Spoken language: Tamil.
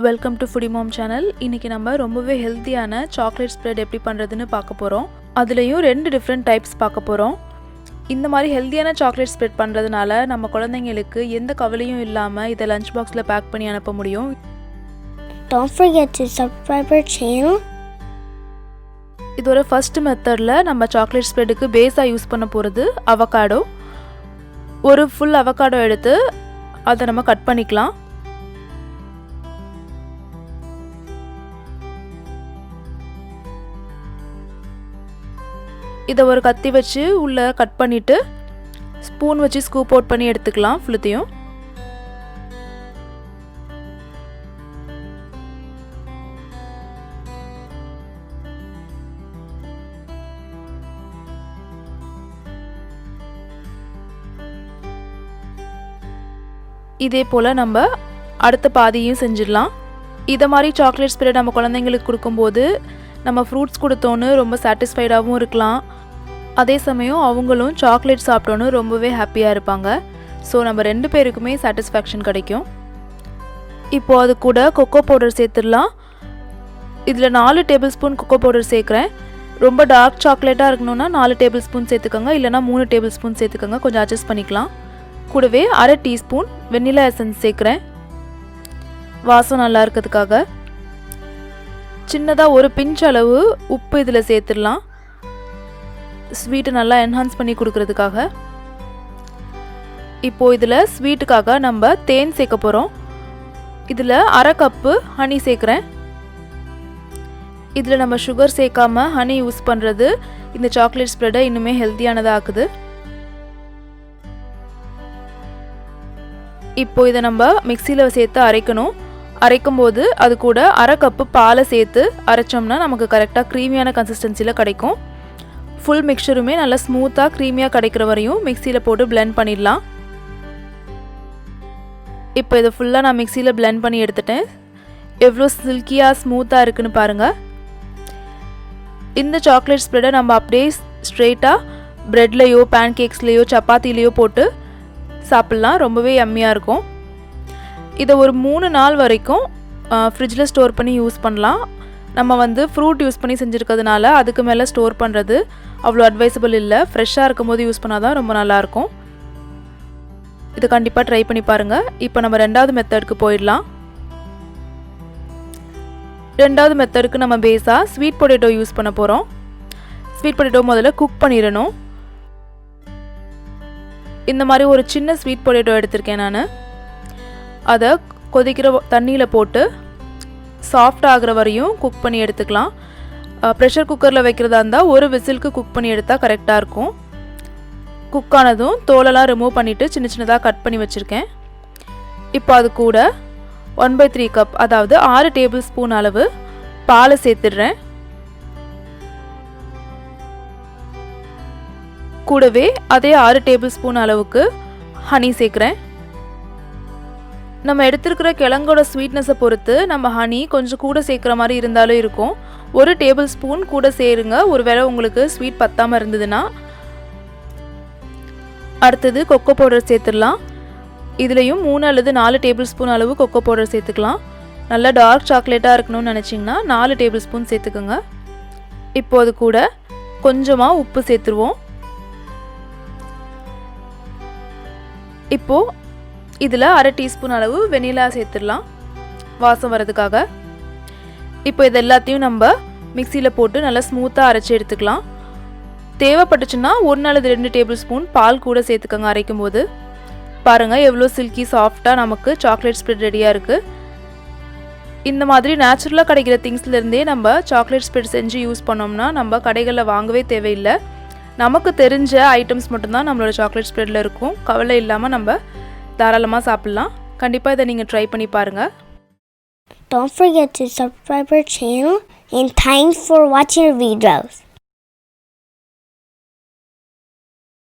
Welcome to foodie mom channel. இன்றைக்கி நம்ம ரொம்பவே ஹெல்த்தியான சாக்லேட் ஸ்ப்ரெட் எப்படி பண்ணுறதுன்னு பார்க்க போகிறோம். அதுலேயும் 2 டிஃப்ரெண்ட் டைப்ஸ் பார்க்க போகிறோம். இந்த மாதிரி ஹெல்த்தியான சாக்லேட் ஸ்ப்ரெட் பண்ணுறதுனால நம்ம குழந்தைங்களுக்கு எந்த கவலையும் இல்லாமல் இதை லஞ்ச் பாக்ஸில் பேக் பண்ணி அனுப்ப முடியும். Don't forget to subscribe our channel. இதோட ஃபர்ஸ்ட் மெத்தடில் நம்ம சாக்லேட் ஸ்ப்ரெட்டுக்கு பேஸாக யூஸ் பண்ண போகிறது அவகாடோ. ஒரு ஃபுல் அவகாடோ எடுத்து அதை நம்ம கட் பண்ணிக்கலாம். இதை ஒரு கத்தி வச்சு உள்ளே கட் பண்ணிவிட்டு ஸ்பூன் வச்சு ஸ்கூப் அவுட் பண்ணி எடுத்துக்கலாம் ஃபுல்லுத்தையும். இதே போல் நம்ம அடுத்த பாதியும் செஞ்சிடலாம். இதை மாதிரி சாக்லேட் ஸ்ப்ரெட் நம்ம குழந்தைங்களுக்கு கொடுக்கும்போது நம்ம ஃப்ரூட்ஸ் கொடுத்தோன்னு ரொம்ப சாட்டிஸ்ஃபைடாகவும் இருக்கலாம். அதே சமயம் அவங்களும் சாக்லேட் சாப்பிட்டோன்னு ரொம்பவே ஹாப்பியாக இருப்பாங்க. ஸோ நம்ம 2 பேருக்குமே சாட்டிஸ்ஃபேக்ஷன் கிடைக்கும். இப்போது அது கூட கொக்கோ பவுடர் சேர்த்துடலாம். இதில் 4 டேபிள் ஸ்பூன் கொக்கோ பவுடர் சேர்க்குறேன். ரொம்ப டார்க் சாக்லேட்டாக இருக்கணும்னா 4 டேபிள் ஸ்பூன் சேர்த்துக்கோங்க, இல்லைனா 3 டேபிள் ஸ்பூன் சேர்த்துக்கோங்க, கொஞ்சம் அட்ஜஸ்ட் பண்ணிக்கலாம். கூடவே 1/2 டீஸ்பூன் வெண்ணிலா எசன்ஸ் சேர்க்குறேன், வாசம் நல்லா இருக்கிறதுக்காக. சின்னதாக ஒரு பிஞ்ச் அளவு உப்பு இதில் சேர்த்துடலாம், ஸ்வீட்டை நல்லா என்ஹான்ஸ் பண்ணி கொடுக்கறதுக்காக. இப்போது இதில் ஸ்வீட்டுக்காக நம்ம தேன் சேர்க்க போகிறோம். இதில் 1/2 கப்பு ஹனி சேர்க்குறேன். இதில் நம்ம சுகர் சேர்க்காம ஹனி யூஸ் பண்ணுறது இந்த சாக்லேட் ஸ்ப்ரெட்டை இன்னுமே ஹெல்த்தியானதாக ஆக்குது. இப்போது இதை நம்ம மிக்சியில் சேர்த்து அரைக்கணும். அரைக்கும்போது அது கூட 1/2 கப்பு பாலை சேர்த்து அரைச்சோம்னா நமக்கு கரெக்டாக க்ரீமியான கன்சிஸ்டன்சியில் கிடைக்கும். ஃபுல் மிக்சருமே நல்லா ஸ்மூத்தாக க்ரீமியாக கிடைக்கிற வரையும் மிக்சியில் போட்டு பிளெண்ட் பண்ணிடலாம். இப்போ இதை ஃபுல்லாக நான் மிக்சியில் பிளெண்ட் பண்ணி எடுத்துட்டேன். எவ்வளோ சில்கியாக ஸ்மூத்தாக இருக்குன்னு பாருங்கள். இந்த சாக்லேட் ஸ்ப்ரெட்டை நம்ம அப்படியே ஸ்ட்ரெயிட்டாக ப்ரெட்லேயோ பேன்கேக்ஸ்லேயோ சப்பாத்திலேயோ போட்டு சாப்பிட்லாம். ரொம்பவே யம்மியாக இருக்கும். இதை ஒரு 3 நாள் வரைக்கும் ஃப்ரிட்ஜில் ஸ்டோர் பண்ணி யூஸ் பண்ணலாம். நம்ம ஃப்ரூட் யூஸ் பண்ணி செஞ்சுருக்கிறதுனால அதுக்கு மேலே ஸ்டோர் பண்ணுறது அவ்வளோ அட்வைசபிள் இல்லை. ஃப்ரெஷ்ஷாக இருக்கும் போது யூஸ் பண்ணால் தான் ரொம்ப நல்லாயிருக்கும். இதை கண்டிப்பாக ட்ரை பண்ணி பாருங்கள். இப்போ நம்ம 2வது மெத்தடுக்கு போயிடலாம். 2வது மெத்தடுக்கு நம்ம பேஸாக ஸ்வீட் பொட்டேட்டோ யூஸ் பண்ண போகிறோம். ஸ்வீட் பொட்டேட்டோ முதல்ல குக் பண்ணிடணும். இந்த மாதிரி ஒரு சின்ன ஸ்வீட் பொட்டேட்டோ எடுத்திருக்கேன் நான். அதை கொதிக்கிற தண்ணியில் போட்டு சாஃப்ட் ஆகிற வரையும் குக் பண்ணி எடுத்துக்கலாம். ப்ரெஷர் குக்கரில் வைக்கிறதா இருந்தால் ஒரு விசிலுக்கு குக் பண்ணி எடுத்தால் கரெக்டாக இருக்கும். குக் ஆனதும் தோலெல்லாம் ரிமூவ் பண்ணிவிட்டு சின்ன சின்னதாக கட் பண்ணி வச்சுருக்கேன். இப்போ அது கூட 1/3 கப், அதாவது 6 டேபிள் ஸ்பூன் அளவு பாலை சேர்த்துடுறேன். கூடவே அதே 6 டேபிள் ஸ்பூன் அளவுக்கு ஹனி சேர்க்குறேன். நம்ம எடுத்துருக்கிற கிழங்கோட ஸ்வீட்னஸை பொறுத்து நம்ம ஹனி கொஞ்சம் கூட சேர்க்குற மாதிரி இருந்தாலும் இருக்கும். 1 டேபிள் ஸ்பூன் கூட சேருங்க, ஒருவேளை உங்களுக்கு ஸ்வீட் பத்தாமல் இருந்ததுன்னா. அடுத்தது கொக்கோ பவுடர் சேர்த்துடலாம். இதுலேயும் 3 அல்லது 4 டேபிள் ஸ்பூன் அளவு கொக்கோ பவுடர் சேர்த்துக்கலாம். நல்லா டார்க் சாக்லேட்டாக இருக்கணும்னு நினச்சிங்கன்னா 4 டேபிள் ஸ்பூன் சேர்த்துக்கோங்க. இப்போது கூட கொஞ்சமாக உப்பு சேர்த்துருவோம். இப்போது இதில் 1/2 டீஸ்பூன் அளவு வெனிலா சேர்த்துடலாம், வாசம் வரதுக்காக. இப்போ இது எல்லாத்தையும் நம்ம மிக்சியில் போட்டு நல்லா ஸ்மூத்தாக அரைச்சி எடுத்துக்கலாம். தேவைப்பட்டுச்சுன்னா 1 அல்லது 2 டேபிள் ஸ்பூன் பால் கூட சேர்த்துக்கோங்க அரைக்கும் போது. பாருங்கள் எவ்வளோ சில்கி சாஃப்டாக நமக்கு சாக்லேட் ஸ்ப்ரெட் ரெடியாக இருக்குது. இந்த மாதிரி நேச்சுரலாக கிடைக்கிற திங்ஸ்லேருந்தே நம்ம சாக்லேட் ஸ்ப்ரெட் செஞ்சு யூஸ் பண்ணோம்னா நம்ம கடைகளில் வாங்கவே தேவையில்லை. நமக்கு தெரிஞ்ச ஐட்டம்ஸ் மட்டும்தான் நம்மளோட சாக்லேட் ஸ்ப்ரெட்டில் இருக்கும். கவலை இல்லாமல் நம்ம தாராளமாக சாப்பிட்லாம். கண்டிப்பாக இதை நீங்கள் ட்ரை பண்ணி பாருங்கள். Don't forget to subscribe our channel and thanks for watching our videos.